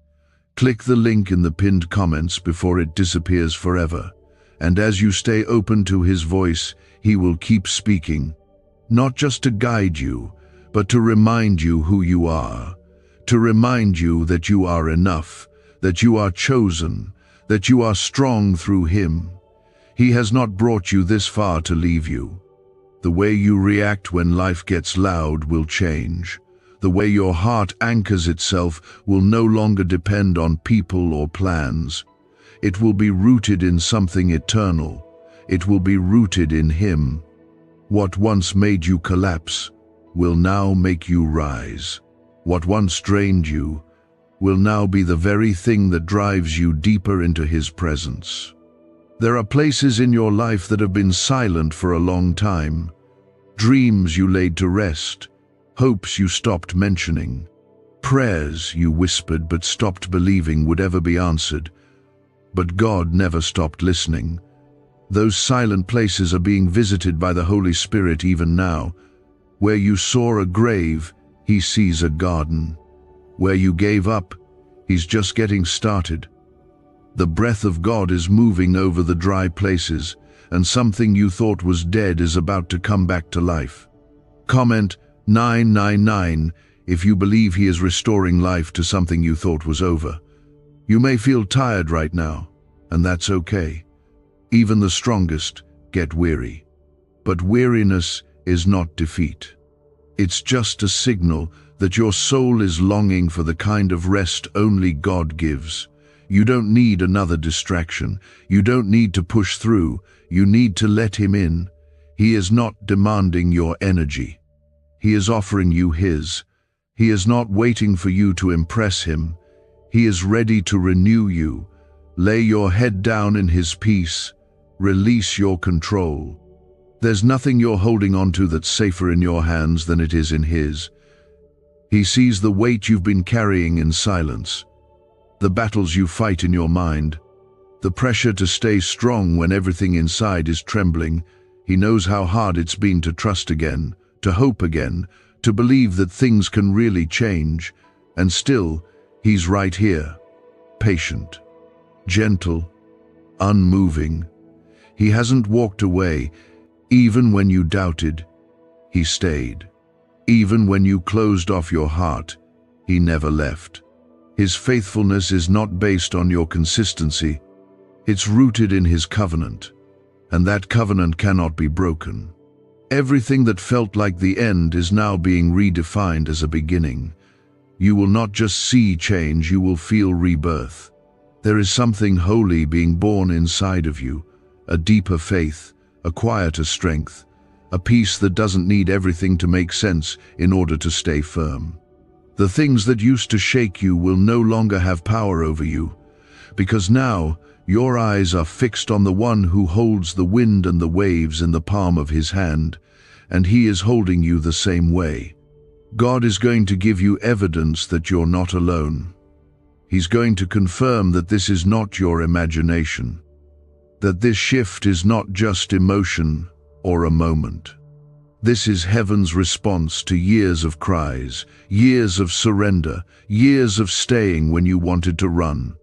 Click the link in the pinned comments before it disappears forever. And as you stay open to His voice, He will keep speaking, not just to guide you, but to remind you who you are. To remind you that you are enough, that you are chosen, that you are strong through Him. He has not brought you this far to leave you. The way you react when life gets loud will change. The way your heart anchors itself will no longer depend on people or plans. It will be rooted in something eternal. It will be rooted in Him. What once made you collapse will now make you rise. What once drained you will now be the very thing that drives you deeper into His presence. There are places in your life that have been silent for a long time. Dreams you laid to rest, hopes you stopped mentioning, prayers you whispered but stopped believing would ever be answered. But God never stopped listening. Those silent places are being visited by the Holy Spirit even now. Where you saw a grave, He sees a garden. Where you gave up, He's just getting started. The breath of God is moving over the dry places, and something you thought was dead is about to come back to life. Comment 999 if you believe He is restoring life to something you thought was over. You may feel tired right now, and that's okay. Even the strongest get weary. But weariness is not defeat. It's just a signal that your soul is longing for the kind of rest only God gives. You don't need another distraction. You don't need to push through. You need to let Him in. He is not demanding your energy. He is offering you His. He is not waiting for you to impress Him. He is ready to renew you. Lay your head down in His peace. Release your control. There's nothing you're holding on to that's safer in your hands than it is in His. He sees the weight you've been carrying in silence, the battles you fight in your mind, the pressure to stay strong when everything inside is trembling. He knows how hard it's been to trust again, to hope again, to believe that things can really change. And still, he's right here, patient, gentle, unmoving. He hasn't walked away. Even when you doubted, he stayed. Even when you closed off your heart, he never left. His faithfulness is not based on your consistency. It's rooted in his covenant, and that covenant cannot be broken. Everything that felt like the end is now being redefined as a beginning. You will not just see change, you will feel rebirth. There is something holy being born inside of you, a deeper faith, a quieter strength, a peace that doesn't need everything to make sense in order to stay firm. The things that used to shake you will no longer have power over you, because now your eyes are fixed on the one who holds the wind and the waves in the palm of his hand, and he is holding you the same way. God is going to give you evidence that you're not alone. He's going to confirm that this is not your imagination, that this shift is not just emotion or a moment. This is heaven's response to years of cries, years of surrender, years of staying when you wanted to run.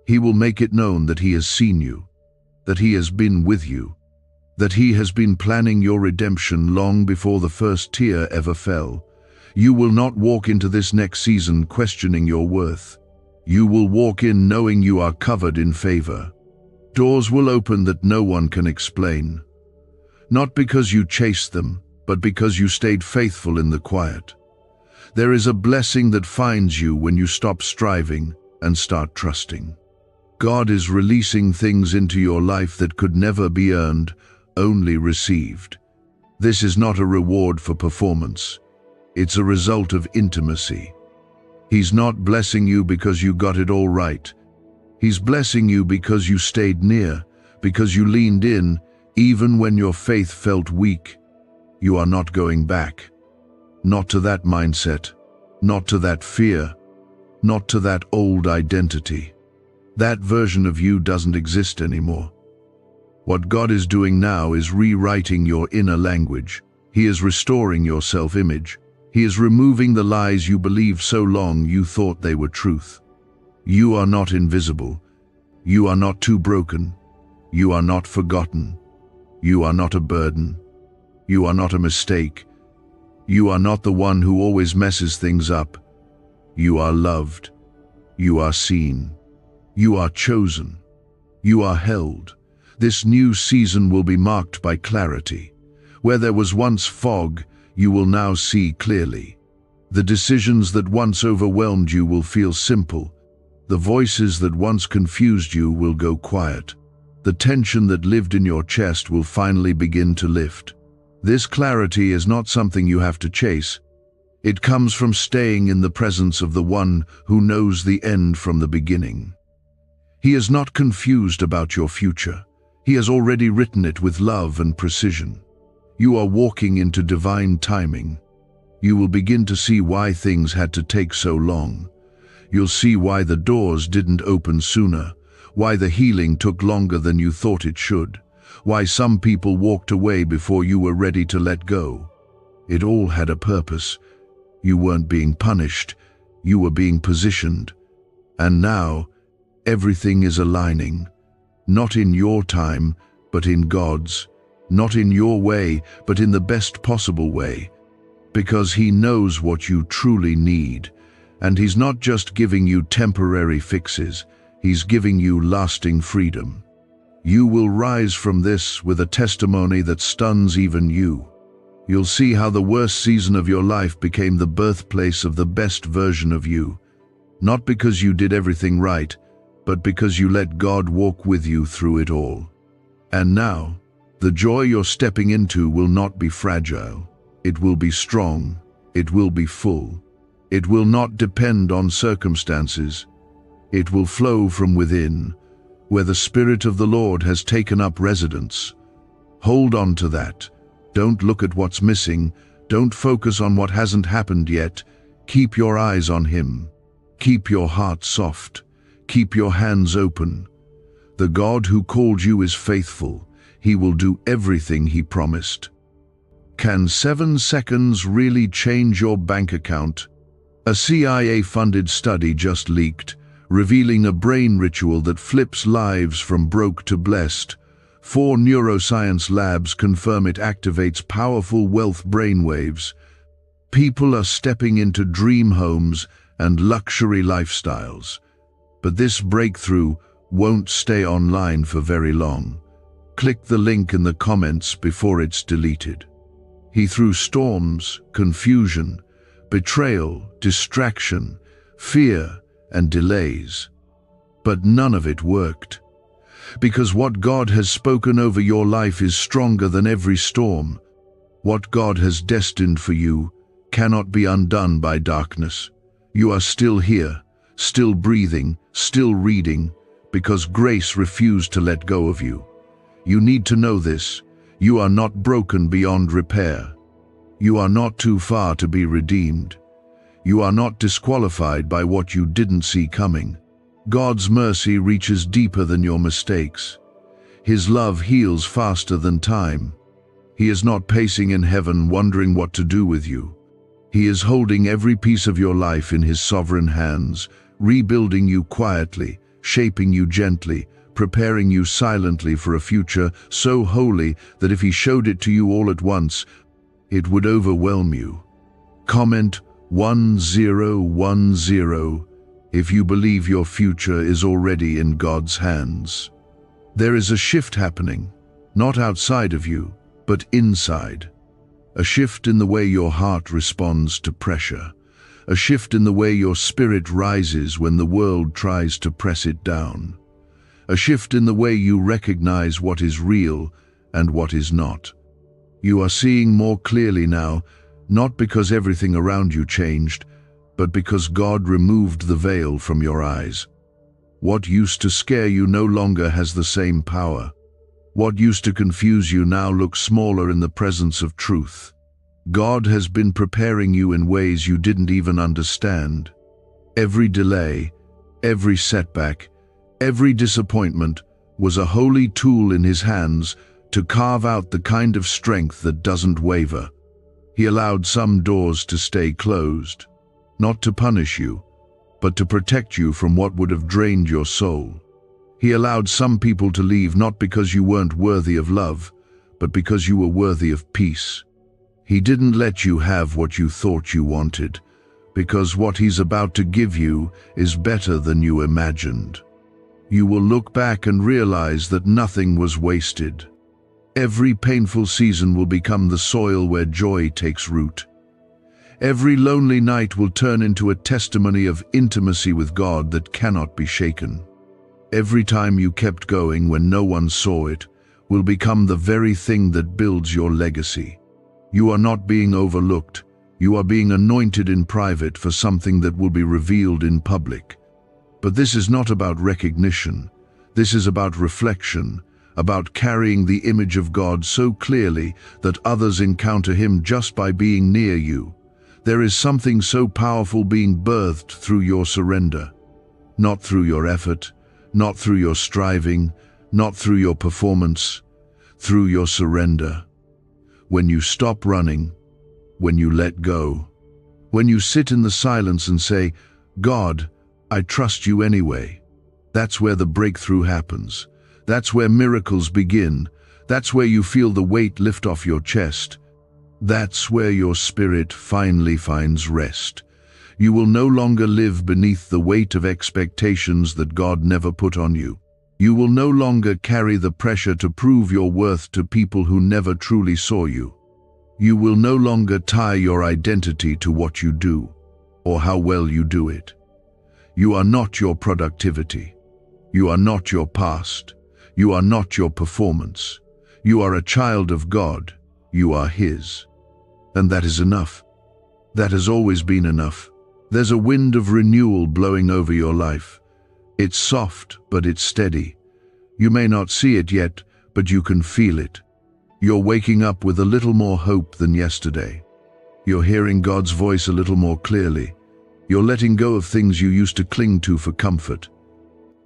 He will make it known that he has seen you, that he has been with you, that he has been planning your redemption long before the first tear ever fell. You will not walk into this next season questioning your worth. You will walk in knowing you are covered in favor. Doors will open that no one can explain. Not because you chased them, but because you stayed faithful in the quiet. There is a blessing that finds you when you stop striving and start trusting. God is releasing things into your life that could never be earned, only received. This is not a reward for performance. It's a result of intimacy. He's not blessing you because you got it all right. He's blessing you because you stayed near, because you leaned in, even when your faith felt weak. You are not going back. Not to that mindset, not to that fear, not to that old identity. That version of you doesn't exist anymore. What God is doing now is rewriting your inner language. He is restoring your self-image. He is removing the lies you believed so long you thought they were truth. You are not invisible. You are not too broken. You are not forgotten. You are not a burden. You are not a mistake. You are not the one who always messes things up. You are loved. You are seen. You are chosen. You are held. This new season will be marked by clarity. Where there was once fog, you will now see clearly. The decisions that once overwhelmed you will feel simple. The voices that once confused you will go quiet. The tension that lived in your chest will finally begin to lift. This clarity is not something you have to chase. It comes from staying in the presence of the one who knows the end from the beginning. He is not confused about your future. He has already written it with love and precision. You are walking into divine timing. You will begin to see why things had to take so long. You'll see why the doors didn't open sooner, why the healing took longer than you thought it should, why some people walked away before you were ready to let go. It all had a purpose. You weren't being punished, you were being positioned. And now, everything is aligning, not in your time, but in God's, not in your way, but in the best possible way, because He knows what you truly need, and He's not just giving you temporary fixes, He's giving you lasting freedom. You will rise from this with a testimony that stuns even you. You'll see how the worst season of your life became the birthplace of the best version of you, not because you did everything right, but because you let God walk with you through it all. And now, the joy you're stepping into will not be fragile. It will be strong. It will be full. It will not depend on circumstances. It will flow from within, where the Spirit of the Lord has taken up residence. Hold on to that. Don't look at what's missing. Don't focus on what hasn't happened yet. Keep your eyes on Him. Keep your heart soft. Keep your hands open. The God who called you is faithful. He will do everything He promised. Can 7 seconds really change your bank account? A CIA-funded study just leaked, revealing a brain ritual that flips lives from broke to blessed. 4 neuroscience labs confirm it activates powerful wealth brainwaves. People are stepping into dream homes and luxury lifestyles. But this breakthrough won't stay online for very long. Click the link in the comments before it's deleted. He threw storms, confusion, betrayal, distraction, fear, and delays. But none of it worked. Because what God has spoken over your life is stronger than every storm. What God has destined for you cannot be undone by darkness. You are still here, still breathing, still reading, because grace refused to let go of you. You need to know this. You are not broken beyond repair. You are not too far to be redeemed. You are not disqualified by what you didn't see coming. God's mercy reaches deeper than your mistakes. His love heals faster than time. He is not pacing in heaven wondering what to do with you. He is holding every piece of your life in His sovereign hands, rebuilding you quietly, shaping you gently, preparing you silently for a future so holy that if He showed it to you all at once, it would overwhelm you. Comment 1010 if you believe your future is already in God's hands. There is a shift happening, not outside of you, but inside. A shift in the way your heart responds to pressure. A shift in the way your spirit rises when the world tries to press it down. A shift in the way you recognize what is real and what is not. You are seeing more clearly now, not because everything around you changed, but because God removed the veil from your eyes. What used to scare you no longer has the same power. What used to confuse you now looks smaller in the presence of truth. God has been preparing you in ways you didn't even understand. Every delay, every setback, every disappointment was a holy tool in His hands to carve out the kind of strength that doesn't waver. He allowed some doors to stay closed, not to punish you, but to protect you from what would have drained your soul. He allowed some people to leave not because you weren't worthy of love, but because you were worthy of peace. He didn't let you have what you thought you wanted, because what He's about to give you is better than you imagined. You will look back and realize that nothing was wasted. Every painful season will become the soil where joy takes root. Every lonely night will turn into a testimony of intimacy with God that cannot be shaken. Every time you kept going when no one saw it will become the very thing that builds your legacy. You are not being overlooked. You are being anointed in private for something that will be revealed in public. But this is not about recognition. This is about reflection, about carrying the image of God so clearly that others encounter Him just by being near you. There is something so powerful being birthed through your surrender. Not through your effort, not through your striving, not through your performance, through your surrender. When you stop running, when you let go, when you sit in the silence and say, God, I trust you anyway. That's where the breakthrough happens. That's where miracles begin. That's where you feel the weight lift off your chest. That's where your spirit finally finds rest. You will no longer live beneath the weight of expectations that God never put on you. You will no longer carry the pressure to prove your worth to people who never truly saw you. You will no longer tie your identity to what you do, or how well you do it. You are not your productivity. You are not your past. You are not your performance. You are a child of God. You are His. And that is enough. That has always been enough. There's a wind of renewal blowing over your life. It's soft, but it's steady. You may not see it yet, but you can feel it. You're waking up with a little more hope than yesterday. You're hearing God's voice a little more clearly. You're letting go of things you used to cling to for comfort.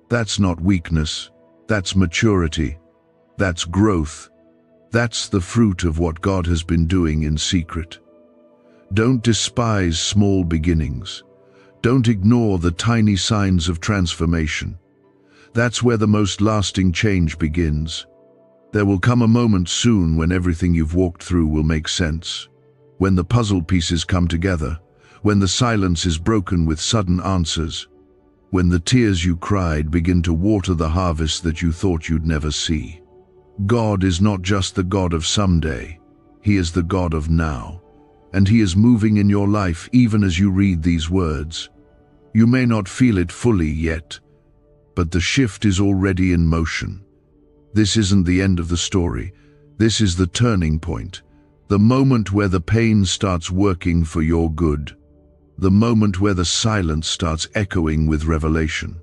That's not weakness. That's maturity. That's growth. That's the fruit of what God has been doing in secret. Don't despise small beginnings. Don't ignore the tiny signs of transformation. That's where the most lasting change begins. There will come a moment soon when everything you've walked through will make sense. When the puzzle pieces come together, when the silence is broken with sudden answers, when the tears you cried begin to water the harvest that you thought you'd never see. God is not just the God of someday, He is the God of now, and He is moving in your life even as you read these words. You may not feel it fully yet, but the shift is already in motion. This isn't the end of the story. This is the turning point, the moment where the pain starts working for your good, the moment where the silence starts echoing with revelation,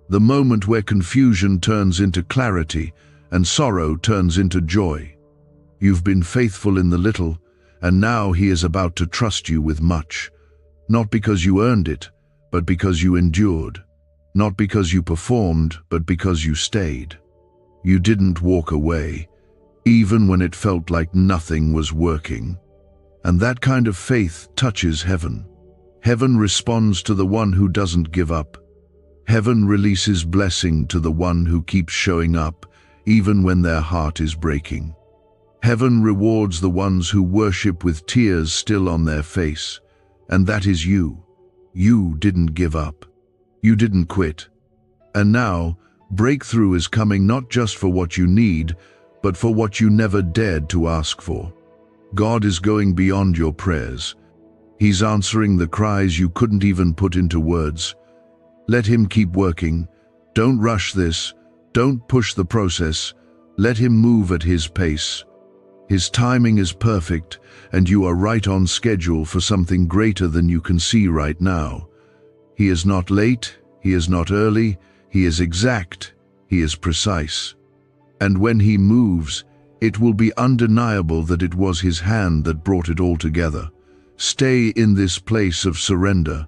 the moment where confusion turns into clarity and sorrow turns into joy. You've been faithful in the little, and now He is about to trust you with much, not because you earned it, but because you endured, not because you performed, but because you stayed. You didn't walk away, even when it felt like nothing was working. And that kind of faith touches heaven. Heaven responds to the one who doesn't give up. Heaven releases blessing to the one who keeps showing up, even when their heart is breaking. Heaven rewards the ones who worship with tears still on their face, and that is you. You didn't give up. You didn't quit. And now, breakthrough is coming not just for what you need, but for what you never dared to ask for. God is going beyond your prayers. He's answering the cries you couldn't even put into words. Let Him keep working. Don't rush this. Don't push the process. Let Him move at His pace. His timing is perfect, and you are right on schedule for something greater than you can see right now. He is not late, He is not early, He is exact, He is precise. And when He moves, it will be undeniable that it was His hand that brought it all together. Stay in this place of surrender.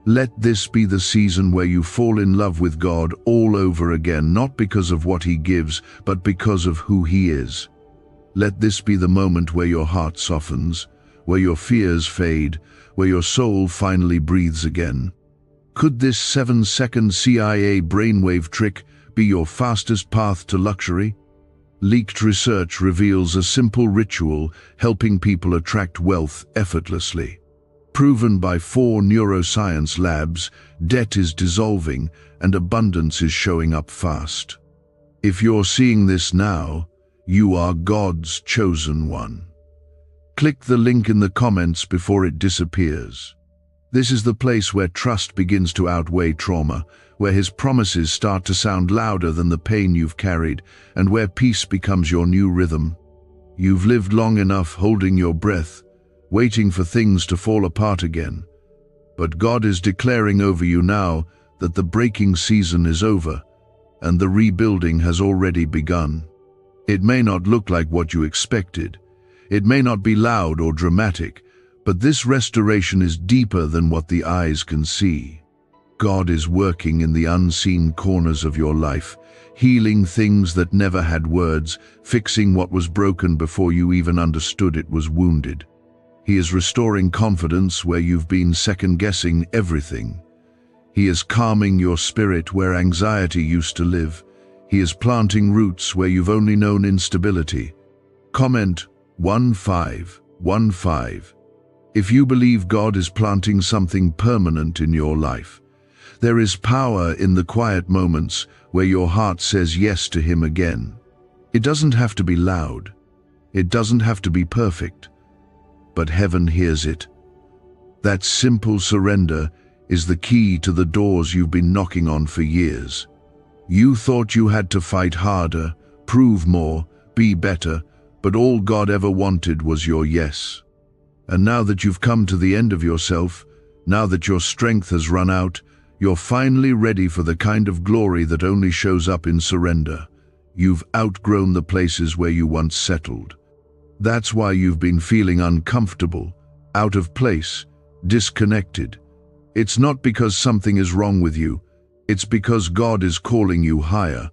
Let this be the season where you fall in love with God all over again, not because of what He gives, but because of who He is. Let this be the moment where your heart softens, where your fears fade, where your soul finally breathes again. Could this 7-second CIA brainwave trick be your fastest path to luxury? Leaked research reveals a simple ritual helping people attract wealth effortlessly. Proven by 4 neuroscience labs, debt is dissolving and abundance is showing up fast. If you're seeing this now, you are God's chosen one. Click the link in the comments before it disappears. This is the place where trust begins to outweigh trauma, where His promises start to sound louder than the pain you've carried, and where peace becomes your new rhythm. You've lived long enough holding your breath, waiting for things to fall apart again. But God is declaring over you now that the breaking season is over, and the rebuilding has already begun. It may not look like what you expected. It may not be loud or dramatic, but this restoration is deeper than what the eyes can see. God is working in the unseen corners of your life, healing things that never had words, fixing what was broken before you even understood it was wounded. He is restoring confidence where you've been second-guessing everything. He is calming your spirit where anxiety used to live. He is planting roots where you've only known instability. Comment 1515. If you believe God is planting something permanent in your life. There is power in the quiet moments where your heart says yes to Him again. It doesn't have to be loud. It doesn't have to be perfect. But heaven hears it. That simple surrender is the key to the doors you've been knocking on for years. You thought you had to fight harder, prove more, be better, but all God ever wanted was your yes. And now that you've come to the end of yourself, now that your strength has run out, you're finally ready for the kind of glory that only shows up in surrender. You've outgrown the places where you once settled. That's why you've been feeling uncomfortable, out of place, disconnected. It's not because something is wrong with you. It's because God is calling you higher.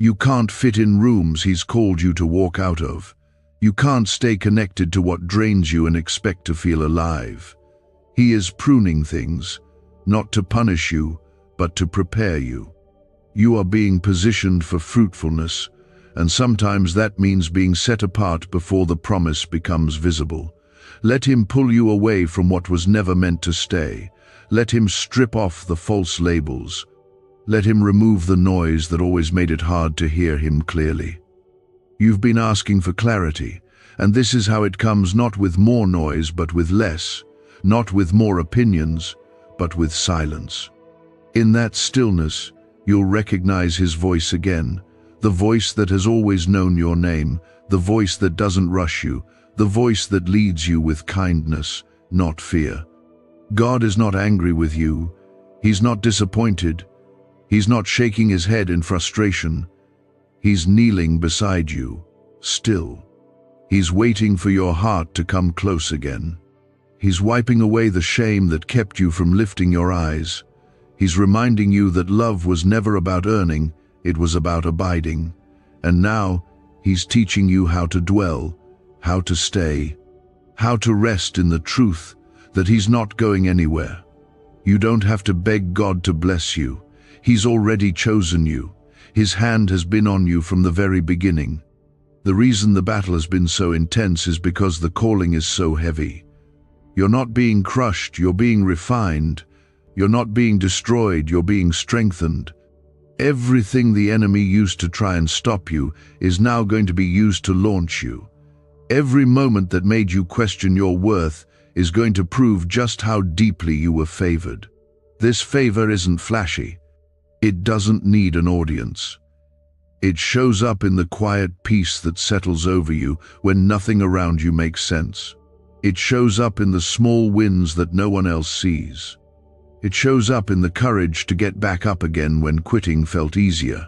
You can't fit in rooms He's called you to walk out of. You can't stay connected to what drains you and expect to feel alive. He is pruning things, not to punish you, but to prepare you. You are being positioned for fruitfulness, and sometimes that means being set apart before the promise becomes visible. Let Him pull you away from what was never meant to stay. Let Him strip off the false labels. Let Him remove the noise that always made it hard to hear Him clearly. You've been asking for clarity, and this is how it comes, not with more noise but with less, not with more opinions but with silence. In that stillness, you'll recognize His voice again, the voice that has always known your name, the voice that doesn't rush you, the voice that leads you with kindness, not fear. God is not angry with you. He's not disappointed. He's not shaking His head in frustration. He's kneeling beside you, still. He's waiting for your heart to come close again. He's wiping away the shame that kept you from lifting your eyes. He's reminding you that love was never about earning, it was about abiding. And now, He's teaching you how to dwell, how to stay, how to rest in the truth that He's not going anywhere. You don't have to beg God to bless you. He's already chosen you. His hand has been on you from the very beginning. The reason the battle has been so intense is because the calling is so heavy. You're not being crushed, you're being refined. You're not being destroyed, you're being strengthened. Everything the enemy used to try and stop you is now going to be used to launch you. Every moment that made you question your worth is going to prove just how deeply you were favored. This favor isn't flashy. It doesn't need an audience. It shows up in the quiet peace that settles over you when nothing around you makes sense. It shows up in the small wins that no one else sees. It shows up in the courage to get back up again when quitting felt easier.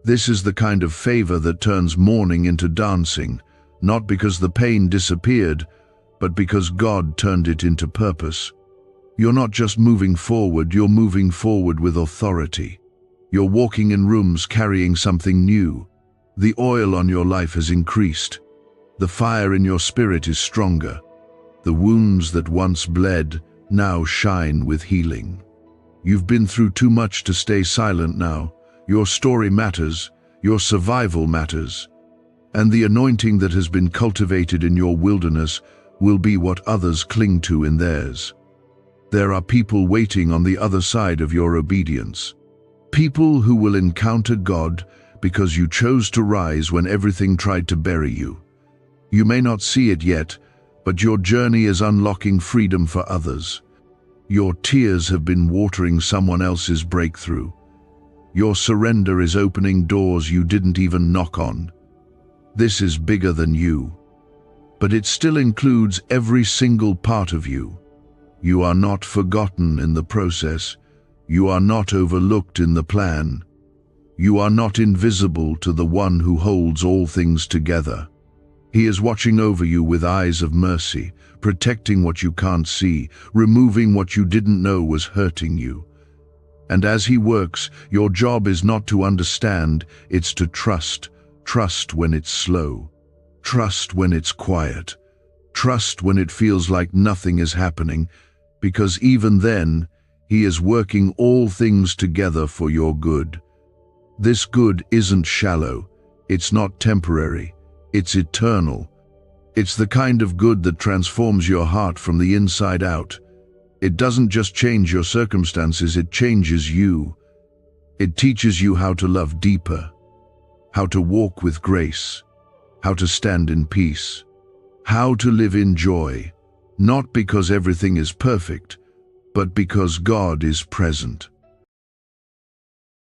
This is the kind of favor that turns mourning into dancing, not because the pain disappeared, but because God turned it into purpose. You're not just moving forward, you're moving forward with authority. You're walking in rooms carrying something new. The oil on your life has increased. The fire in your spirit is stronger. The wounds that once bled now shine with healing. You've been through too much to stay silent now. Your story matters. Your survival matters. And the anointing that has been cultivated in your wilderness will be what others cling to in theirs. There are people waiting on the other side of your obedience. People who will encounter God because you chose to rise when everything tried to bury you. You may not see it yet, but your journey is unlocking freedom for others. Your tears have been watering someone else's breakthrough. Your surrender is opening doors you didn't even knock on. This is bigger than you, but it still includes every single part of you. You are not forgotten in the process. You are not overlooked in the plan. You are not invisible to the one who holds all things together. He is watching over you with eyes of mercy, protecting what you can't see, removing what you didn't know was hurting you. And as He works, your job is not to understand, it's to trust. Trust when it's slow. Trust when it's quiet. Trust when it feels like nothing is happening, because even then, He is working all things together for your good. This good isn't shallow. It's not temporary. It's eternal. It's the kind of good that transforms your heart from the inside out. It doesn't just change your circumstances, it changes you. It teaches you how to love deeper, how to walk with grace, how to stand in peace, how to live in joy, not because everything is perfect, but because God is present.